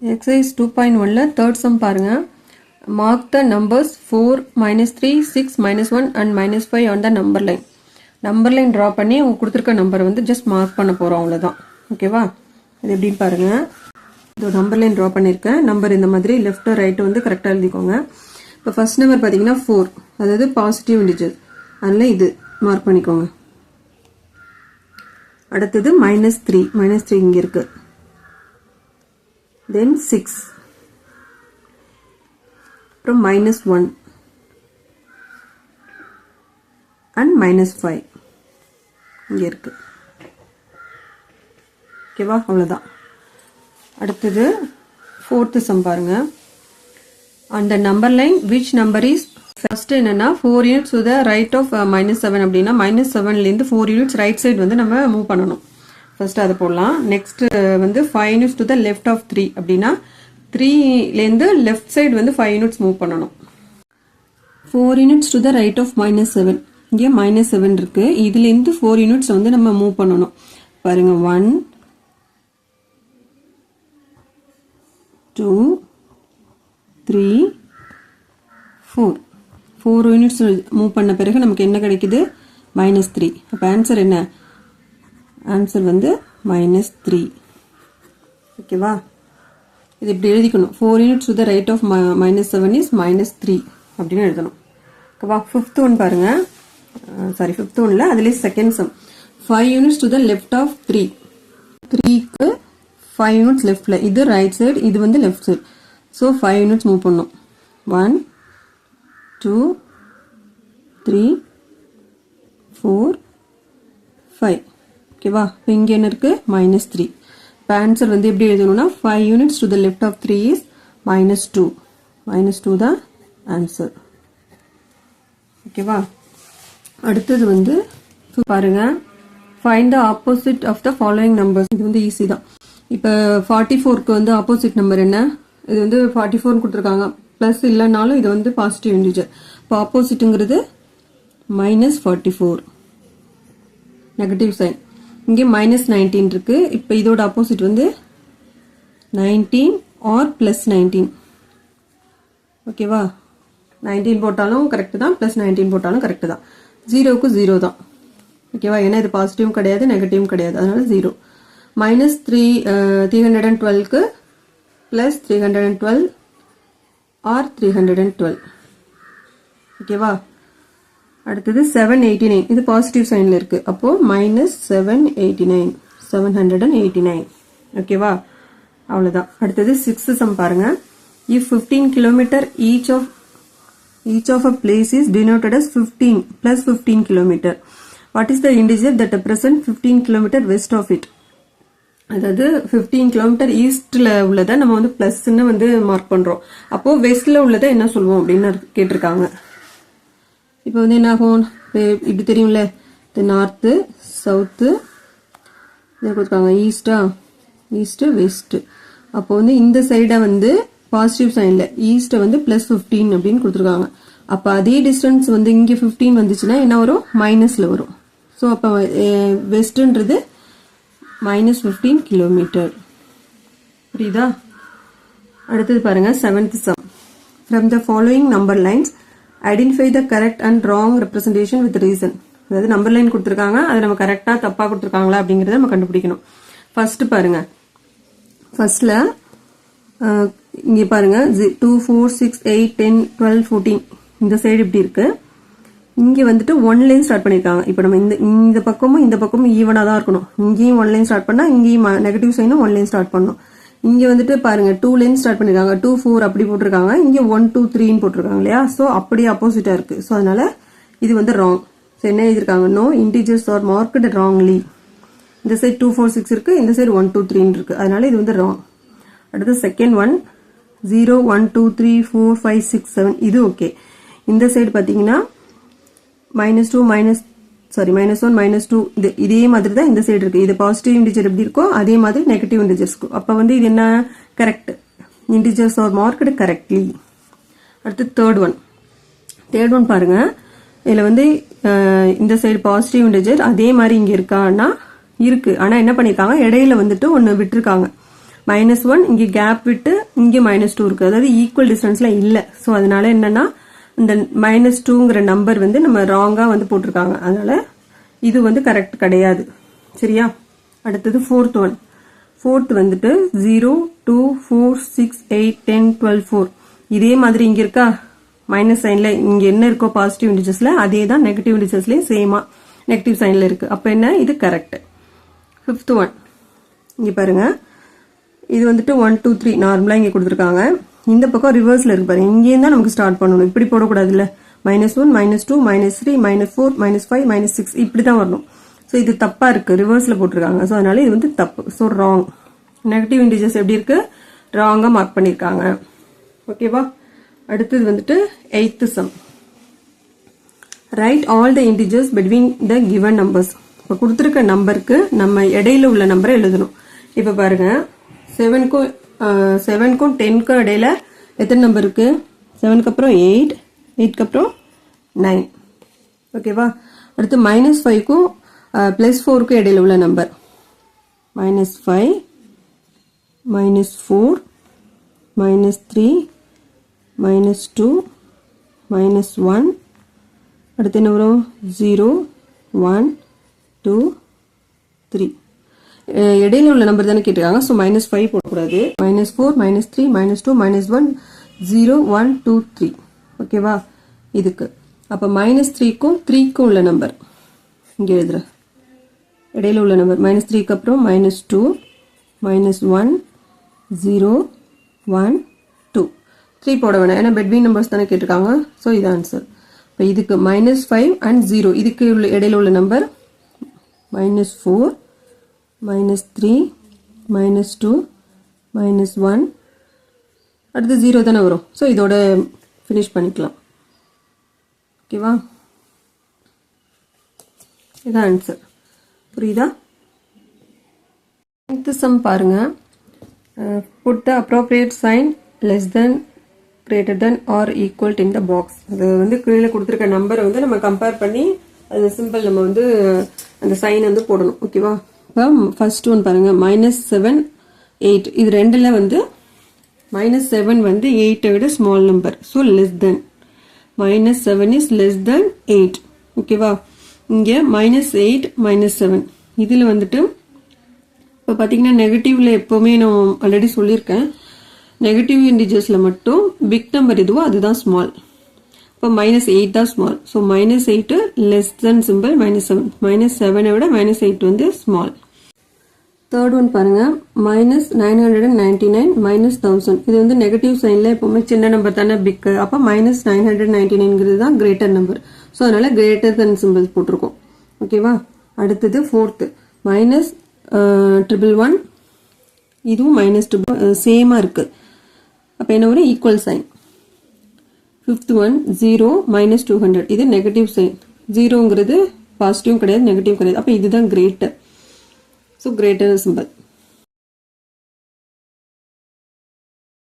Exercise 2.1ல third sum பாருங்க. Mark the numbers 4, -3, 6, -1 and -5 on the number line. Number line draw பண்ணி உங்க கொடுத்திருக்க நம்பரை வந்து just mark பண்ண போறோம் அவ்வளவுதான். ஓகேவா? இது எப்படின்னு பாருங்க. இதோ நம்பர் லைன் draw பண்ணிருக்கேன். நம்பர் இந்த மாதிரி லெஃப்ட் ரைட் வந்து கரெக்டா எழுதிக்கோங்க. இப்போ ஃபர்ஸ்ட் நம்பர் பாத்தீங்கன்னா 4, அதாவது பாசிட்டிவ் இன்டிஜர். அதனால இது மார்க் பண்ணிக்கோங்க. அடுத்தது -3 இங்க இருக்கு. Then 6, from -1 and -5 இங்க இருக்கு. ஓகேவா? அவ்வளவுதான். அடுத்தது fourth sum பாருங்க. On the number line which number is first என்னன்னா 4 units to the right of -7 அப்படின்னா -7ல இருந்து 4 units right side வந்து நம்ம மூவ் பண்ணணும். ஃபர்ஸ்ட் அதை போடலாம். நெக்ஸ்ட் வந்து 5 units to the left of 3 அப்படின்னா 3லேருந்து லெஃப்ட் சைடு வந்து 5 யூனிட்ஸ் மூவ் பண்ணணும். 4 units to the right of -7 இங்கே -7 இருக்கு. இதுலேருந்து 4 யூனிட்ஸ் வந்து நம்ம மூவ் பண்ணணும். பாருங்க 1 2 3 4 யூனிட்ஸ் மூவ் பண்ண பிறகு நமக்கு என்ன கிடைக்குது? -3. அப்போ ஆன்சர் என்ன? ஆன்சர் வந்து -3. ஓகேவா? இது இப்படி எழுதிக்கணும். 4 units to the right of -7 is -3 அப்படின்னு எழுதணும். ஓகேவா? ஃபிஃப்த் ஒன் பாருங்க. சாரி, ஃபிஃப்த் ஒன்ல அதுலேயே second sum. 5 units to the left of 3. 3க்கு 5 யூனிட்ஸ் லெஃப்ட்ல. இது ரைட் சைடு, இது வந்து left side. So 5 units move பண்ணணும். 1 2 3 4 5. ஓகேவா? இப்போ இங்கே என்ன இருக்கு? -3. இப்போ ஆன்சர் வந்து எப்படி எழுதணும்னா 5 units to the left of 3 is -2. -2 தான் ஆன்சர். ஓகேவா? அடுத்தது வந்து பாருங்க, find the opposite of the following numbers. இது வந்து ஈஸி தான். இப்போ 44க்கு வந்து ஆப்போசிட் நம்பர் என்ன? இது வந்து 44 கொடுத்துருக்காங்க. பிளஸ் இல்லைனாலும் இது வந்து பாசிட்டிவ் இன்டிஜர். இப்போ ஆப்போசிட்டுங்கிறது -44, நெகட்டிவ் சைன். இங்கே -19 இருக்கு. இப்போ இதோட ஆப்போசிட் வந்து 19 ஆர் +19. ஓகேவா? 19 போட்டாலும் கரெக்ட் தான், +19 போட்டாலும் கரெக்ட் தான். 0க்கு 0 தான். ஓகேவா? ஏன்னா இது பாசிட்டிவும் கிடையாது, நெகட்டிவும் கிடையாது. அதனால 0. -312க்கு +312 ஆர் 312. ஓகேவா? அடுத்தது 789. இது பாசிட்டிவ் சைன்ல இருக்கு. அப்போ -789, 789. ஓகேவா? அவ்வளவுதான். அடுத்தது 6th சம் பாருங்க. If 15 km each of a place is denoted as 15 plus 15 km, what is the integer that represents 15 km west of it? அதாவது 15 கிலோமீட்டர் ஈஸ்ட்ல உள்ளதை நம்ம வந்து பிளஸ்ன்னு வந்து மார்க் பண்றோம். அப்போ வெஸ்ட்ல உள்ளதை என்ன சொல்லுவோம் அப்படின்னு கேட்டிருக்காங்க. இப்போ வந்து என்ன ஆகும்? இப்படி தெரியும்ல, நார்த்து சவுத்து கொடுத்துருக்காங்க. East west. அப்போ வந்து இந்த சைடை வந்து பாசிட்டிவ் சைன்ல ஈஸ்ட்டை வந்து +15 அப்படின்னு கொடுத்துருக்காங்க. அப்போ அதே டிஸ்டன்ஸ் வந்து இங்கே 15 வந்துச்சுன்னா என்ன வரும்? மைனஸ்ல வரும். ஸோ அப்போ வெஸ்ட்ன்றது -15 கிலோமீட்டர். புரியுதா? அடுத்தது பாருங்க 7th sum. From the following number lines, identify the correct and wrong representation with reason. அதாவது நம்பர் லைன் கொடுத்துருக்காங்க, அது நம்ம கரெக்டா தப்பா கொடுத்துருக்காங்களா அப்படிங்கறத நம்ம கண்டுபிடிக்கணும். ஃபர்ஸ்ட் பாருங்க. ஃபர்ஸ்ட்ல இங்க பாருங்க 2 4 6 8 10 12 14 இந்த சைடு இப்படி இருக்கு. இங்க வந்துட்டு 1 லைன் ஸ்டார்ட் பண்ணிருக்காங்க. இப்போ நம்ம இந்த பக்கமும் இந்த பக்கமும் ஈவனா தான் இருக்கணும். இங்கேயும் 1 லைன் ஸ்டார்ட் பண்ணா இங்கேயும் நெகட்டிவ் சைனும் 1 லைன் ஸ்டார்ட் பண்ணணும். இங்க வந்துட்டு பாருங்க 2 லைன் ஸ்டார்ட் பண்ணிருக்காங்க. 2 4 அப்படி போட்டிருக்காங்க. இங்க 1 2 3 போட்டிருக்காங்க இல்லையா? சோ அப்படியே ஆப்போசிட்டா இருக்கு. சோ அதனால இது வந்து ராங். சோ என்ன எழுதிருக்காங்க? No integers are marked wrongly. இந்த சைடு 2 4 6 இருக்கு, இந்த சைடு 1 2 3 இருக்கு. அதனால இது வந்து ராங். அடுத்து செகண்ட் ஒன் 0 1 2 3 4 5 6 7 இது ஓகே. இந்த சைடு பாத்தீங்கன்னா -2 -1 -2 இதே மாதிரி தான் இந்த சைடு இருக்கு. இது பாசிட்டிவ் இன்டிஜர் எப்படி இருக்கோ அதே மாதிரி நெகட்டிவ் இன்டிஜர்ஸ் இருக்கும். அப்ப வந்து இது என்ன? Correct. Integers are marked correctly. அடுத்து தேர்ட் ஒன் பாருங்க. இதுல வந்து இந்த சைடு பாசிட்டிவ் இன்டிஜர் அதே மாதிரி இங்க இருக்கான்னா இருக்கு. ஆனா என்ன பண்ணிருக்காங்க? இடையில வந்துட்டு ஒன்னு விட்டுருக்காங்க. -1 இங்கே கேப் விட்டு இங்கே -2 இருக்கு, அதாவது ஈக்குவல் டிஸ்டன்ஸ்ல இல்லை. ஸோ அதனால என்னன்னா இந்த -2ங்கிற நம்பர் வந்து நம்ம ராங்கா வந்து போட்டிருக்காங்க, அதனால இது வந்து கரெக்ட் கிடையாது. சரியா? அடுத்தது ஃபோர்த் வந்துட்டு 0, 2, 4, 6, 8, 10, 12, 4 இதே மாதிரி இங்க இருக்கா மைனஸ் சைன்ல இங்க என்ன இருக்கோ பாசிட்டிவ் இன்டிஜர்ஸ்ல அதே தான் நெகட்டிவ் இன்டிஜர்ஸ்லயும் சேமா நெகட்டிவ் சைன்ல இருக்கு. அப்ப என்ன இது கரெக்ட். ஃபிஃப்த் ஒன் இங்க பாருங்க, இது வந்துட்டு 1, 2, 3 நார்மலா இங்க கொடுத்துருக்காங்க. இந்த பக்கம் ரிவர்ஸ்ல இருக்கு பாருங்க, இங்கேயும் தான் நமக்கு ஸ்டார்ட் பண்ணணும், இப்படி போடக்கூடாது இல்ல. -1, -2, -3, -4, -5, -6 இப்படிதான் வரணும். ஸோ இது தப்பா இருக்கு, ரிவர்ஸ்ல போட்டிருக்காங்க. ஸோ அதனால இது வந்து தப்பு. So wrong. நெகட்டிவ் இன்டிஜர்ஸ் எப்படி இருக்கு, ராங்கா மார்க் பண்ணிருக்காங்க. ஓகேவா? அடுத்தது வந்துட்டு 8th sum. Write all the integers between the given numbers. இப்போ கொடுத்துருக்க நம்பருக்கு நம்ம இடையில உள்ள நம்பரை எழுதணும். இப்போ பாருங்க 7க்கும் 10க்கும் இடையில எத்தனை நம்பர் இருக்கு? 7க்கு அப்புறம் 8, 8க்கு அப்புறம் 9. ஓகேவா? அடுத்து -5க்கும் +4க்கும் இடையில உள்ள நம்பர் -5, -4, -3, -2, -1. அடுத்து என்ன வரும்? 0, 1, 2, 3. இடையில உள்ள நம்பர் தானே கேட்டிருக்காங்க. ஸோ -5 போடக்கூடாது. -4, -3, -2, -1, 0, 1, 2, 3. ஓகேவா? இதுக்கு அப்போ -3க்கும் 3க்கும் உள்ள நம்பர் இங்கே எழுதுற இடையில உள்ள நம்பர் -3க்கு அப்புறம் -2, -1, 0, 1, 2. 3 போட வேணாம், ஏன்னா பெட்வீன் நம்பர்ஸ் தானே கேட்டிருக்காங்க. ஸோ இது ஆன்சர். இப்போ இதுக்கு -5 and 0 இதுக்கு உள்ள இடையில உள்ள நம்பர் -4, -3, -2, -1. அடுத்து 0 தானே வரும். ஸோ இதோட ஃபினிஷ் பண்ணிக்கலாம். ஓகேவா? இதான் ஆன்சர். புரியுதா? இந்த சம் பாருங்க. Put the appropriate sign less than, greater than or equal in the box. அது வந்து கீழே கொடுத்துருக்க நம்பரை வந்து நம்ம கம்பேர் பண்ணி அந்த சிம்பிள் நம்ம வந்து அந்த சைன் வந்து போடணும். ஓகேவா? இப்போ ஃபர்ஸ்ட் ஒன் பாருங்க, -7, 8 இது ரெண்டுல வந்து -7 வந்து 8 விட small number. So less than. -7 is less than 8. ஓகேவா? இங்கே -8, -7 இதில் வந்துட்டு இப்போ பார்த்தீங்கன்னா நெகட்டிவ்ல எப்போவுமே நான் ஆல்ரெடி சொல்லியிருக்கேன், நெகட்டிவ் இன்டிஜர்ஸில் மட்டும் பிக் நம்பர் எதுவோ அதுதான் ஸ்மால். இப்போ -8 தான் small. So -8 less than simple -7. -7 விட -8 வந்து ஸ்மால். தேர்ட் ஒன் பாருங்க, -999 -1000 இது வந்து நெகட்டிவ் சைன்ல எப்பவுமே சின்ன நம்பர் தானே பிக். அப்போ -999 தான் கிரேட்டர் நம்பர். ஸோ அதனால கிரேட்டர் தென் சிம்பிள் போட்டிருக்கோம். ஓகேவா? அடுத்தது ஃபோர்த்து -111 இதுவும் -2 சேமா இருக்கு. அப்போ என்ன வரும்? Equal sign. ஃபிஃப்த் ஒன் 0, -200 இது நெகட்டிவ் சைன். 0ங்கிறது பாசிட்டிவும் கிடையாது நெகட்டிவ் கிடையாது. அப்போ இதுதான் கிரேட்டர். So greater simple.